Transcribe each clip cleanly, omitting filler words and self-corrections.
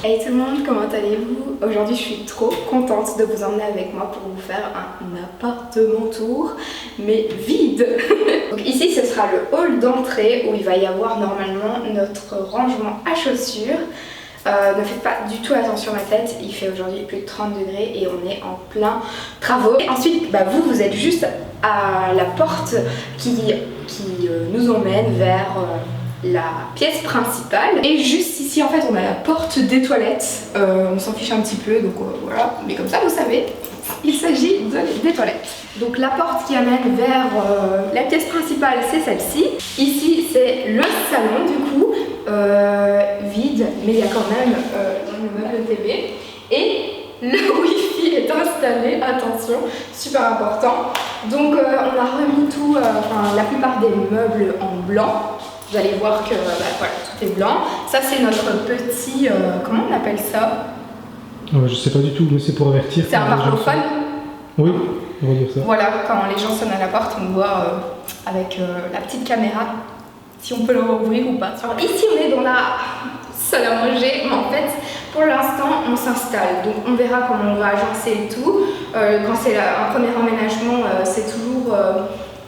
Hey tout le monde, comment allez-vous? Aujourd'hui je suis trop contente de vous emmener avec moi pour vous faire un appartement tour, mais vide. Donc ici ce sera le hall d'entrée où il va y avoir normalement notre rangement à chaussures. Ne faites pas du tout attention à ma tête, il fait aujourd'hui plus de 30 degrés et on est en plein travaux. Et ensuite vous êtes juste à la porte qui nous emmène vers la pièce principale. Et juste ici en fait on a la porte des toilettes. On s'en fiche un petit peu donc voilà, mais comme ça vous savez, il s'agit des toilettes. Donc la porte qui amène vers la pièce principale c'est celle-ci. Ici c'est le salon du coup, vide, mais il y a quand même le meuble TV. Et le wifi est installé, attention, super important. Donc on a remis tout, la plupart des meubles en blanc. Vous allez voir que voilà, tout est blanc. Ça c'est notre petit, comment on appelle ça? Je sais pas du tout, mais c'est pour avertir. C'est un parlophone. Oui, on va dire ça. Voilà, quand les gens sonnent à la porte, on voit avec la petite caméra si on peut le rouvrir ou pas. Alors, ici on est dans la salle à manger, mais en fait pour l'instant on s'installe. Donc on verra comment on va agencer et tout. Quand c'est un premier emménagement, c'est toujours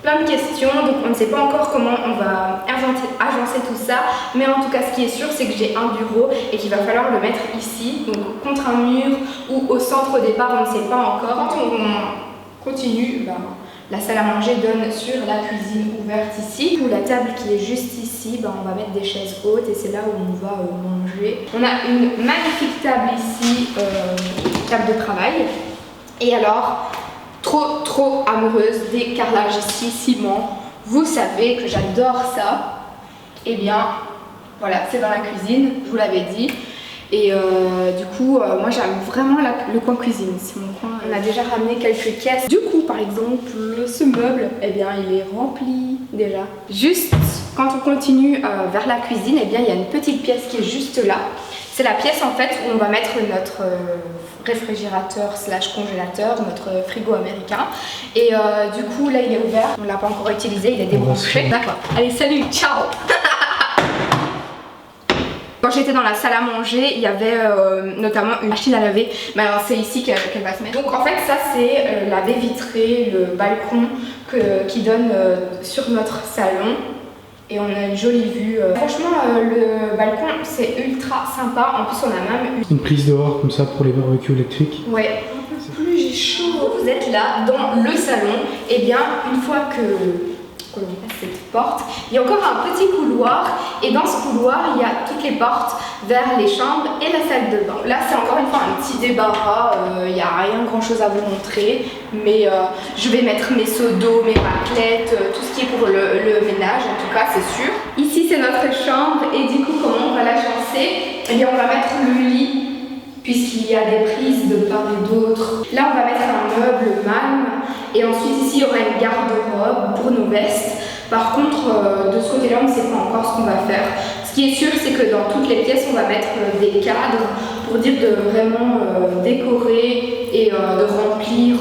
plein de questions, donc on ne sait pas encore comment on va agencer tout ça, mais en tout cas ce qui est sûr c'est que j'ai un bureau et qu'il va falloir le mettre ici, donc contre un mur ou au centre au départ, on ne sait pas encore. Quand on continue, la salle à manger donne sur la cuisine ouverte ici. Pour la table qui est juste ici, on va mettre des chaises hautes et c'est là où on va manger. On a une magnifique table ici, table de travail. Et alors, trop amoureuse des carrelages ici, ciment. Vous savez que j'adore ça. Et bien, voilà, c'est dans la cuisine, je vous l'avais dit. Et du coup, moi j'aime vraiment le coin cuisine, c'est mon coin. On a déjà ramené quelques pièces. Du coup, par exemple, ce meuble, eh bien, il est rempli déjà. Juste quand on continue vers la cuisine, eh bien, il y a une petite pièce qui est juste là. C'est la pièce en fait où on va mettre notre réfrigérateur slash congélateur, notre frigo américain. Et du coup, là, il est ouvert. On ne l'a pas encore utilisé, il est débranché. D'accord. Allez, salut, ciao. Quand j'étais dans la salle à manger, il y avait notamment une machine à laver. Mais alors c'est ici qu'elle va se mettre. Donc en fait ça c'est la baie vitrée, le balcon qui donne sur notre salon. Et on a une jolie vue. Franchement le balcon c'est ultra sympa. En plus on a même une prise dehors comme ça pour les barbecues électriques. Ouais. Plus j'ai chaud. Vous êtes là dans le salon. Et bien une fois que l'on passe cette porte, il y a encore un petit couloir et dans ce couloir il y a toutes les portes vers les chambres et la salle de bain. Là c'est encore une fois un petit débarras, il n'y a rien grand chose à vous montrer, mais je vais mettre mes seaux d'eau, mes raclettes, tout ce qui est pour le ménage en tout cas c'est sûr. Ici c'est notre chambre et du coup comment on va l'agencer? Eh bien on va mettre le lit puisqu'il y a des prises de part et d'autre. Là on va mettre un meuble Malm et ensuite ici il y aura une garde-robe pour nos vestes. Par contre de ce côté là on ne sait pas encore ce qu'on va faire. Ce qui est sûr c'est que dans toutes les pièces on va mettre des cadres pour dire de vraiment décorer et de remplir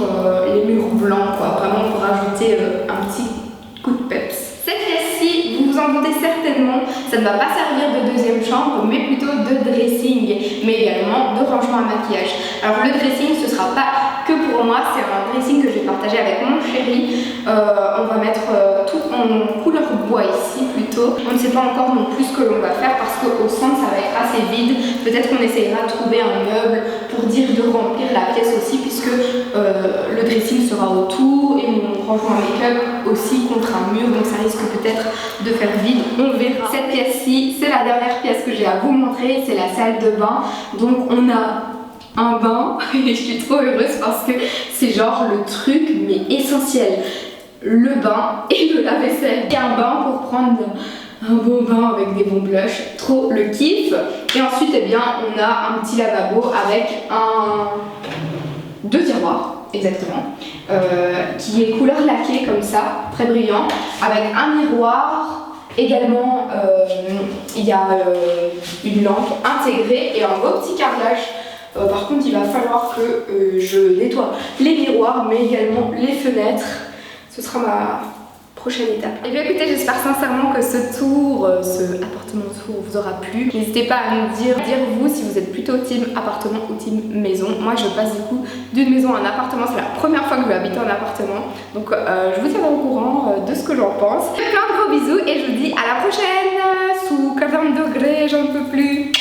les murs blancs quoi. Vraiment pour ajouter un petit coup de peps. Cette pièce-ci, vous vous en doutez certainement, ça ne va pas servir de deuxième chambre mais plutôt de dressing, mais également de rangement à maquillage. Alors le dressing ce sera pas que pour moi, c'est un dressing que je vais partager avec mon chéri. On va mettre tout en couleur bois ici plutôt. On ne sait pas encore non plus ce que l'on va faire parce qu'au centre ça va être assez vide. Peut-être qu'on essayera de trouver un meuble pour dire de remplir la pièce aussi puisque le dressing sera autour et mon rangement à make-up aussi contre un mur, donc ça risque peut-être de faire vide, on verra. Cette pièce-ci, c'est la dernière pièce que j'ai à vous montrer, c'est la salle de bain. Donc on a un bain et je suis trop heureuse parce que c'est genre le truc mais essentiel. Le bain et le lave-vaisselle et un bain pour prendre un bon bain avec des bons blushs, trop le kiff. Et ensuite eh bien on a un petit lavabo avec deux tiroirs exactement qui est couleur laquée comme ça, très brillant, avec un miroir. Également il y a une lampe intégrée et un beau petit carrelage. Par contre il va falloir que je nettoie les miroirs mais également les fenêtres. Ce sera ma prochaine étape. Et bien écoutez, j'espère sincèrement que ce tour, ce appartement tour vous aura plu. N'hésitez pas à me dire vous si vous êtes plutôt team appartement ou team maison. Moi je passe du coup d'une maison à un appartement, c'est la première fois que je vais habiter en appartement. Donc je vous tiendrai au courant de ce que j'en pense. Plein de gros bisous et je vous dis à la prochaine. Sous 40 degrés, j'en peux plus.